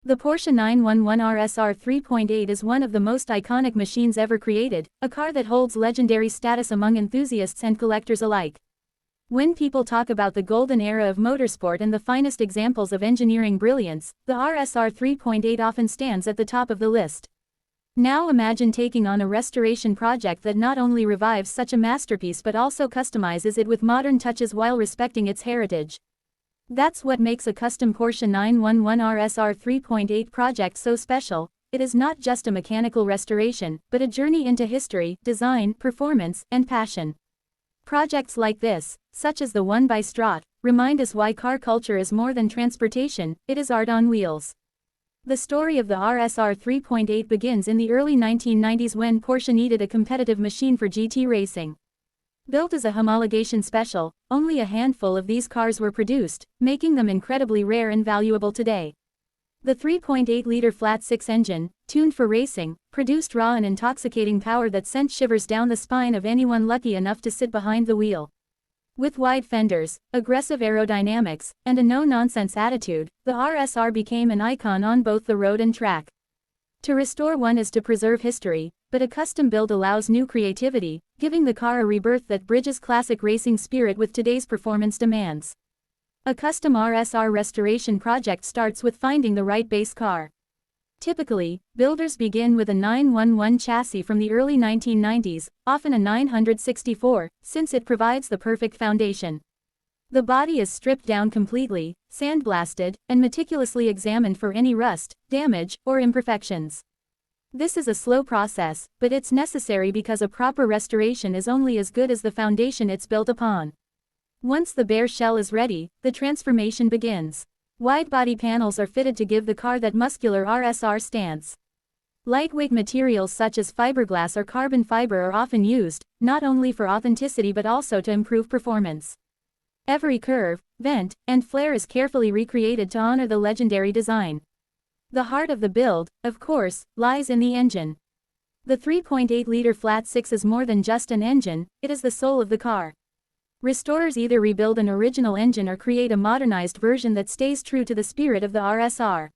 The Porsche 911 RSR 3.8 is one of the most iconic machines ever created, a car that holds legendary status among enthusiasts and collectors alike. When people talk about the golden era of motorsport and the finest examples of engineering brilliance, the RSR 3.8 often stands at the top of the list. Now imagine taking on a restoration project that not only revives such a masterpiece but also customizes it with modern touches while respecting its heritage. That's what makes a custom Porsche 911 RSR 3.8 project so special. It is not just a mechanical restoration, but a journey into history, design, performance, and passion. Projects like this, such as the one by Strott, remind us why car culture is more than transportation, it is art on wheels. The story of the RSR 3.8 begins in the early 1990s when Porsche needed a competitive machine for GT racing. Built as a homologation special, only a handful of these cars were produced, making them incredibly rare and valuable today. The 3.8-liter flat-six engine, tuned for racing, produced raw and intoxicating power that sent shivers down the spine of anyone lucky enough to sit behind the wheel. With wide fenders, aggressive aerodynamics, and a no-nonsense attitude, the RSR became an icon on both the road and track. To restore one is to preserve history, but a custom build allows new creativity, giving the car a rebirth that bridges classic racing spirit with today's performance demands. A custom RSR restoration project starts with finding the right base car. Typically, builders begin with a 911 chassis from the early 1990s, often a 964, since it provides the perfect foundation. The body is stripped down completely, sandblasted, and meticulously examined for any rust, damage, or imperfections. This is a slow process, but it's necessary because a proper restoration is only as good as the foundation it's built upon. Once the bare shell is ready, the transformation begins. Wide-body panels are fitted to give the car that muscular RSR stance. Lightweight materials such as fiberglass or carbon fiber are often used, not only for authenticity but also to improve performance. Every curve, vent, and flare is carefully recreated to honor the legendary design. The heart of the build, of course, lies in the engine. The 3.8-liter flat-six is more than just an engine, it is the soul of the car. Restorers either rebuild an original engine or create a modernized version that stays true to the spirit of the RSR.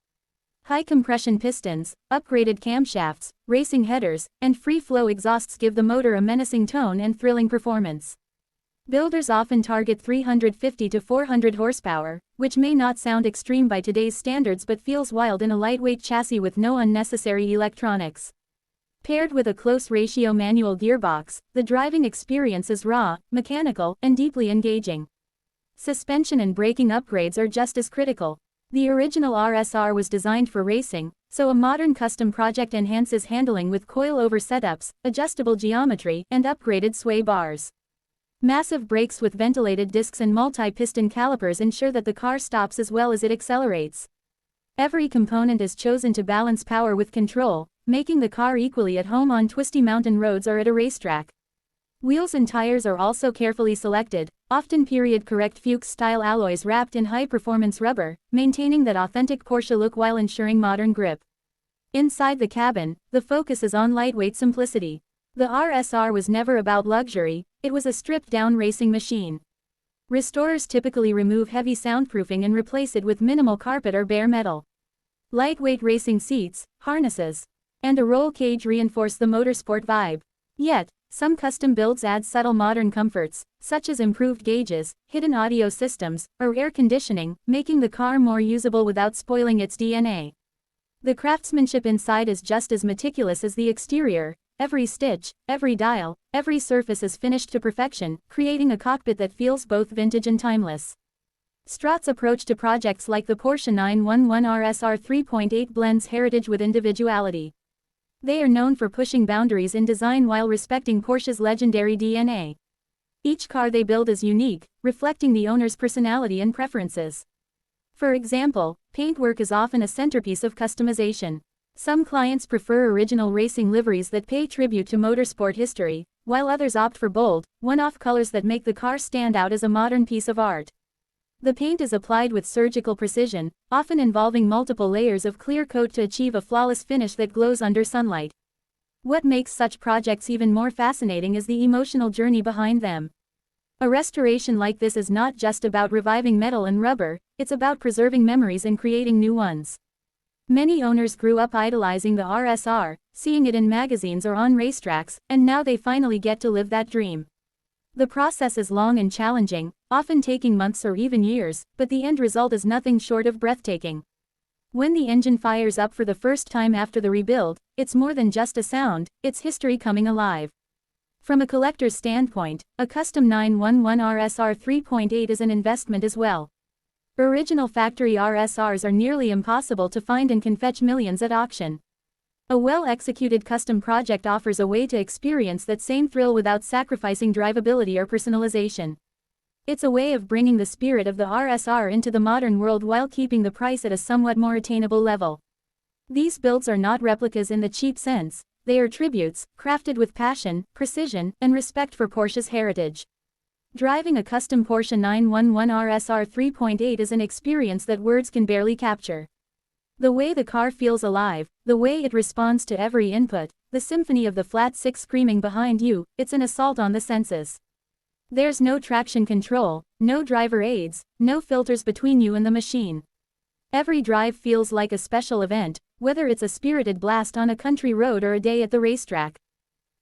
High-compression pistons, upgraded camshafts, racing headers, and free-flow exhausts give the motor a menacing tone and thrilling performance. Builders often target 350 to 400 horsepower, which may not sound extreme by today's standards but feels wild in a lightweight chassis with no unnecessary electronics. Paired with a close-ratio manual gearbox, the driving experience is raw, mechanical, and deeply engaging. Suspension and braking upgrades are just as critical. The original RSR was designed for racing, so a modern custom project enhances handling with coil-over setups, adjustable geometry, and upgraded sway bars. Massive brakes with ventilated discs and multi-piston calipers ensure that the car stops as well as it accelerates. Every component is chosen to balance power with control, making the car equally at home on twisty mountain roads or at a racetrack. Wheels and tires are also carefully selected, often period-correct Fuchs-style alloys wrapped in high-performance rubber, maintaining that authentic Porsche look while ensuring modern grip. Inside the cabin, the focus is on lightweight simplicity. The RSR was never about luxury, it was a stripped-down racing machine. Restorers typically remove heavy soundproofing and replace it with minimal carpet or bare metal. Lightweight racing seats, harnesses, and a roll cage reinforce the motorsport vibe. Yet, some custom builds add subtle modern comforts, such as improved gauges, hidden audio systems, or air conditioning, making the car more usable without spoiling its DNA. The craftsmanship inside is just as meticulous as the exterior. Every stitch, every dial, every surface is finished to perfection, creating a cockpit that feels both vintage and timeless. Strott's approach to projects like the Porsche 911 RSR 3.8 blends heritage with individuality. They are known for pushing boundaries in design while respecting Porsche's legendary DNA. Each car they build is unique, reflecting the owner's personality and preferences. For example, paintwork is often a centerpiece of customization. Some clients prefer original racing liveries that pay tribute to motorsport history, while others opt for bold, one-off colors that make the car stand out as a modern piece of art. The paint is applied with surgical precision, often involving multiple layers of clear coat to achieve a flawless finish that glows under sunlight. What makes such projects even more fascinating is the emotional journey behind them. A restoration like this is not just about reviving metal and rubber, it's about preserving memories and creating new ones. Many owners grew up idolizing the RSR, seeing it in magazines or on racetracks, and now they finally get to live that dream. The process is long and challenging, often taking months or even years, but the end result is nothing short of breathtaking. When the engine fires up for the first time after the rebuild, it's more than just a sound, it's history coming alive. From a collector's standpoint, a custom 911 RSR 3.8 is an investment as well. Original factory RSRs are nearly impossible to find and can fetch millions at auction. A well-executed custom project offers a way to experience that same thrill without sacrificing drivability or personalization. It's a way of bringing the spirit of the RSR into the modern world while keeping the price at a somewhat more attainable level. These builds are not replicas in the cheap sense, they are tributes, crafted with passion, precision, and respect for Porsche's heritage. Driving a custom Porsche 911 RSR 3.8 is an experience that words can barely capture. The way the car feels alive, the way it responds to every input, the symphony of the flat six screaming behind you, it's an assault on the senses. There's no traction control, no driver aids, no filters between you and the machine. Every drive feels like a special event, whether it's a spirited blast on a country road or a day at the racetrack.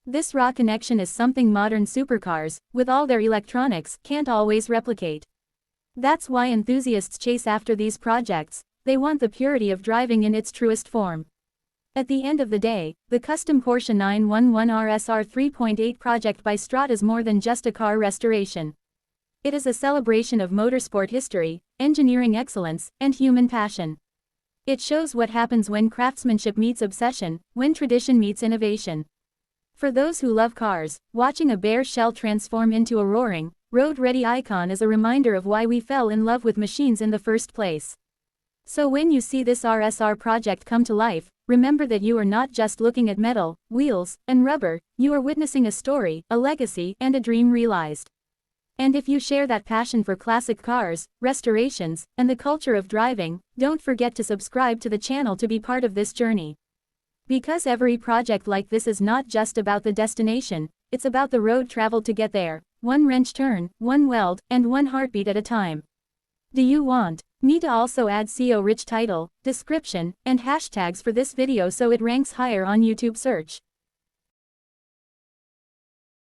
This raw connection is something modern supercars, with all their electronics, can't always replicate. That's why enthusiasts chase after these projects, they want the purity of driving in its truest form. At the end of the day, the custom Porsche 911 RSR 3.8 project by Strut is more than just a car restoration. It is a celebration of motorsport history, engineering excellence, and human passion. It shows what happens when craftsmanship meets obsession, when tradition meets innovation. For those who love cars, watching a bare shell transform into a roaring, road-ready icon is a reminder of why we fell in love with machines in the first place. So when you see this RSR project come to life, remember that you are not just looking at metal, wheels, and rubber, you are witnessing a story, a legacy, and a dream realized. And if you share that passion for classic cars, restorations, and the culture of driving, don't forget to subscribe to the channel to be part of this journey. Because every project like this is not just about the destination, it's about the road traveled to get there, one wrench turn, one weld, and one heartbeat at a time. Do you want me to also add SEO-rich title, description, and hashtags for this video so it ranks higher on YouTube search?